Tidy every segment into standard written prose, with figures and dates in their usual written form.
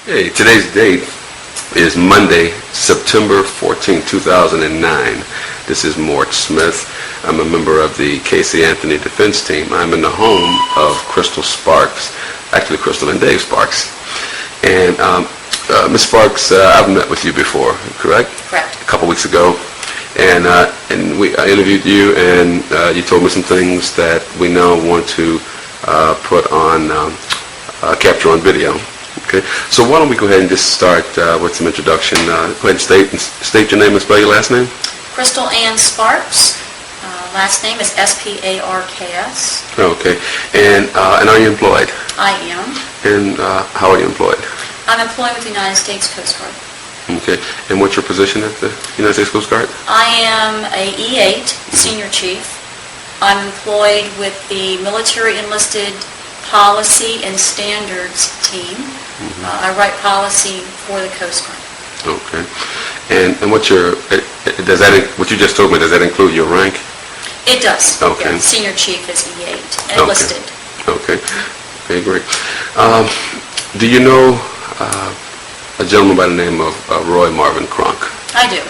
Hey, today's date is Monday, September 14, 2009. This is Mort Smith. I'm a member of the Casey Anthony Defense Team. I'm in the home of Crystal Sparks, actually Crystal and Dave Sparks. And Ms. Sparks, I've met with you before, correct? Correct. A couple weeks ago. And I interviewed you, and you told me some things that we now want to put on, capture on video. Okay, so why don't we go ahead and just start with some introduction. Go ahead and state your name and spell your last name. Crystal Ann Sparks. Last name is S-P-A-R-K-S. Okay, and are you employed? I am. And how are you employed? I'm employed with the United States Coast Guard. Okay, and what's your position at the United States Coast Guard? I am a E8 Senior Chief. I'm employed with the Military Enlisted Policy and Standards team. I write policy for the Coast Guard. Okay, and what's your what you just told me, does that include your rank? It does. Okay. Yeah, Senior Chief is E8 and enlisted. Okay, great. Do you know a gentleman by the name of Roy Marvin Kronk? I do.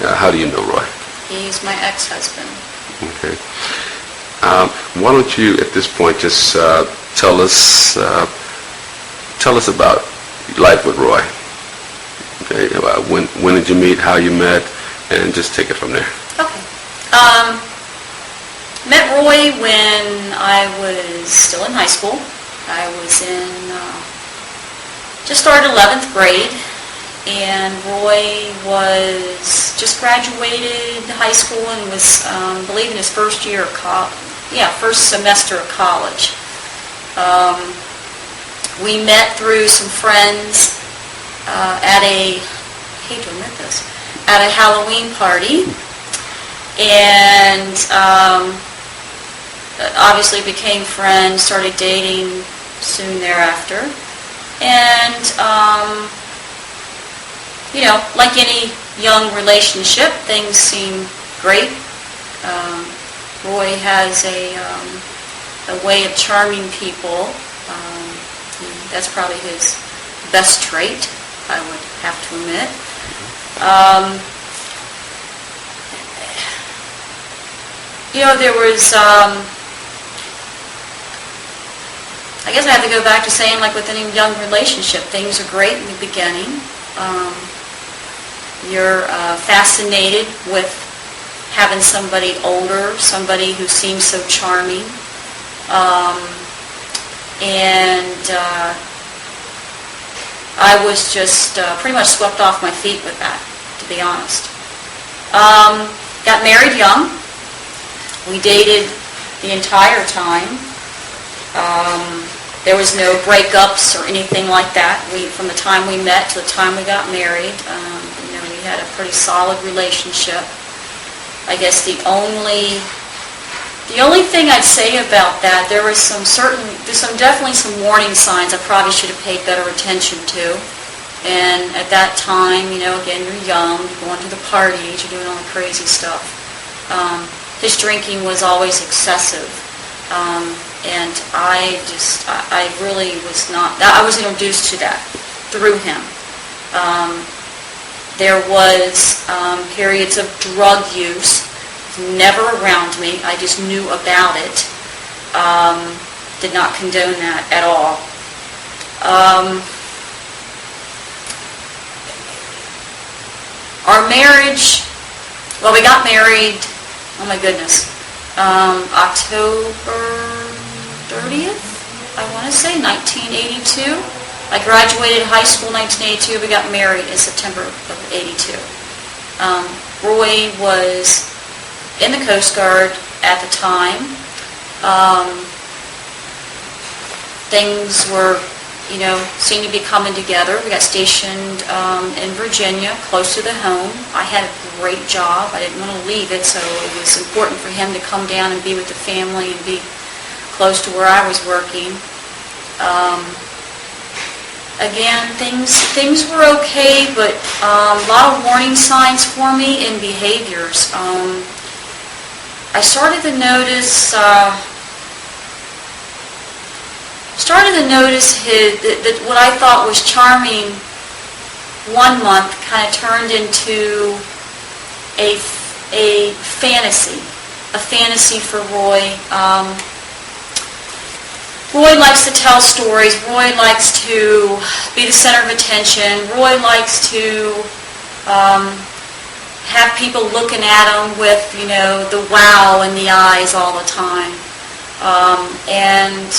How do you know Roy? He's my ex-husband. Okay. Why don't you, at this point, just tell us about life with Roy. Okay. When did you meet? How you met? And just take it from there. Okay. Met Roy when I was still in high school. I was in just started 11th grade, and Roy was just graduated high school and was, I believe, in his first year of first semester of college. We met through some friends at I hate to admit this, at a Halloween party, and obviously became friends, started dating soon thereafter. And, like any young relationship, things seem great. Roy has a way of charming people. That's probably his best trait, I would have to admit. There was, I guess I have to go back to saying, like with any young relationship, things are great in the beginning. You're fascinated with having somebody older, somebody who seems so charming. I was just pretty much swept off my feet with that, to be honest. Got married young. We dated the entire time. There was no breakups or anything like that. From the time we met to the time we got married, we had a pretty solid relationship. I guess the only thing I'd say about that, there's definitely some warning signs I probably should have paid better attention to. And at that time, again, you're young, you're going to the parties, you're doing all the crazy stuff. His drinking was always excessive. And I really was not, I was introduced to that through him. There was periods of drug use, never around me, I just knew about it. Did not condone that at all. Our marriage, well, we got married, oh my goodness, October 30th, I want to say, 1982. I graduated high school in 1982. We got married in September of 82. Roy was in the Coast Guard at the time. Things were, seemed to be coming together. We got stationed in Virginia, close to the home. I had a great job. I didn't want to leave it, so it was important for him to come down and be with the family and be close to where I was working. Again, things were okay, but a lot of warning signs for me in behaviors. I started to notice started to notice that what I thought was charming one month kind of turned into a fantasy for Roy. Roy likes to tell stories. Roy likes to be the center of attention. Roy likes to have people looking at him with, the wow in the eyes all the time. And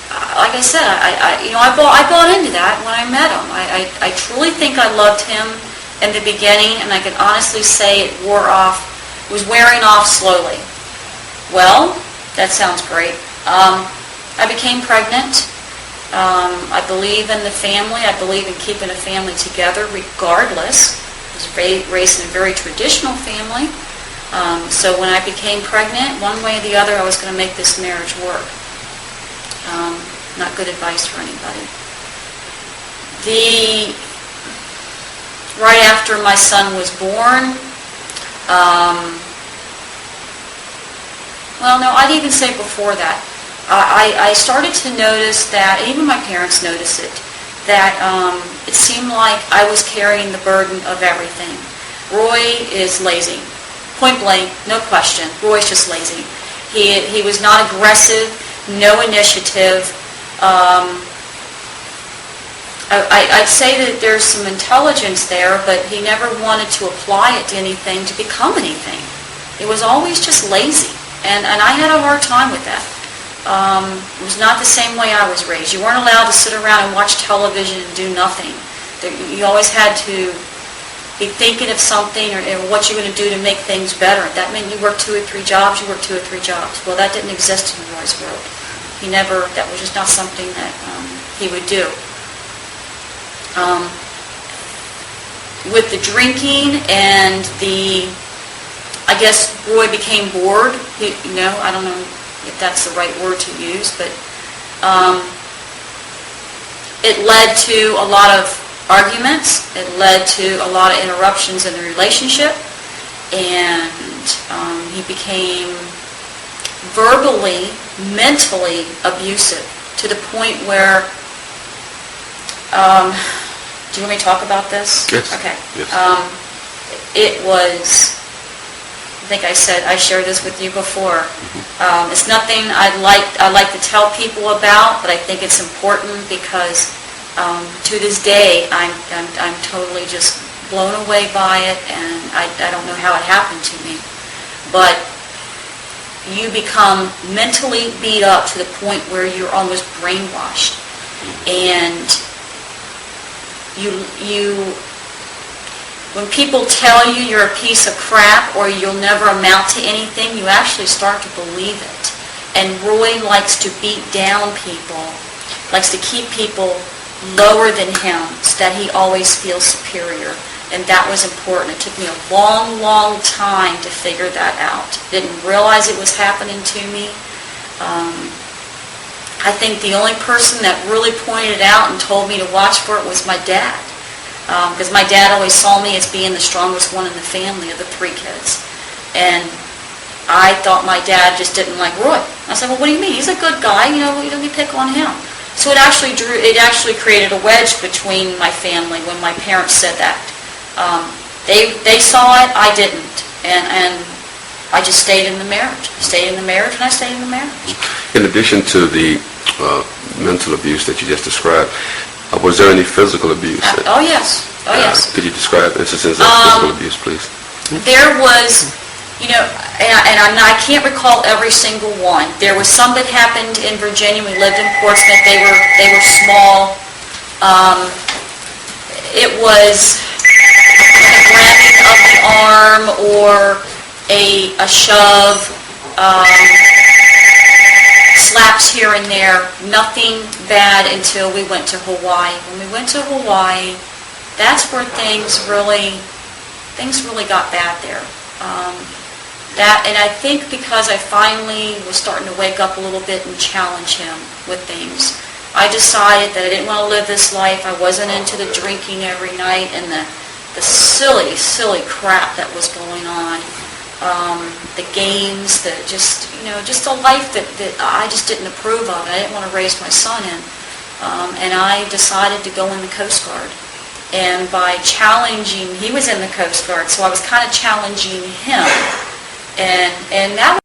like I said, I bought into that when I met him. I truly think I loved him in the beginning, and I can honestly say it was wearing off slowly. Well, that sounds great. I became pregnant. I believe in the family. I believe in keeping a family together regardless. I was raised in a very traditional family. So when I became pregnant, one way or the other, I was going to make this marriage work. Not good advice for anybody. Right after my son was born, well, no, I'd even say before that, I started to notice that, even my parents noticed it, that it seemed like I was carrying the burden of everything. Roy is lazy. Point blank, no question. Roy's just lazy. He was not aggressive, no initiative. I'd say that there's some intelligence there, but he never wanted to apply it to anything, to become anything. It was always just lazy, and I had a hard time with that. It was not the same way I was raised. You weren't allowed to sit around and watch television and do nothing. You always had to be thinking of something or what you're going to do to make things better. That meant you worked 2 or 3 jobs, you worked 2 or 3 jobs. Well, that didn't exist in Roy's world. That was just not something that he would do. With the drinking and I guess Roy became bored. I don't know if that's the right word to use, but it led to a lot of arguments. It led to a lot of interruptions in the relationship, and he became verbally, mentally abusive to the point where, do you want me to talk about this? Yes. Okay. Yes. It was, I think I shared this with you before. It's nothing I like to tell people about, but I think it's important because to this day I'm totally just blown away by it, and I don't know how it happened to me. But you become mentally beat up to the point where you're almost brainwashed, and when people tell you you're a piece of crap or you'll never amount to anything, you actually start to believe it. And Roy likes to beat down people, likes to keep people lower than him so that he always feels superior. And that was important. It took me a long, long time to figure that out. Didn't realize it was happening to me. I think the only person that really pointed it out and told me to watch for it was my dad. Because my dad always saw me as being the strongest one in the family of the 3 kids. And I thought my dad just didn't like Roy. I said, well, what do you mean? He's a good guy. You don't need to pick on him. So it actually created a wedge between my family when my parents said that. They saw it, I didn't. And I just stayed in the marriage. I stayed in the marriage, and I stayed in the marriage. In addition to the mental abuse that you just described, was there any physical abuse? Oh, yes. Oh, yes. Could you describe instances of physical abuse, please? There was, and I can't recall every single one. There was some that happened in Virginia. We lived in Portsmouth. They were small. It was a grabbing of the arm or a shove, slaps here and there. Nothing bad until we went to Hawaii. When we went to Hawaii, that's where things really got bad there. And I think because I finally was starting to wake up a little bit and challenge him with things, I decided that I didn't want to live this life. I wasn't into the drinking every night and the silly, silly crap that was going on. the games, just a life that I just didn't approve of. I didn't want to raise my son in. And I decided to go in the Coast Guard. And by challenging, he was in the Coast Guard, so I was kind of challenging him. And that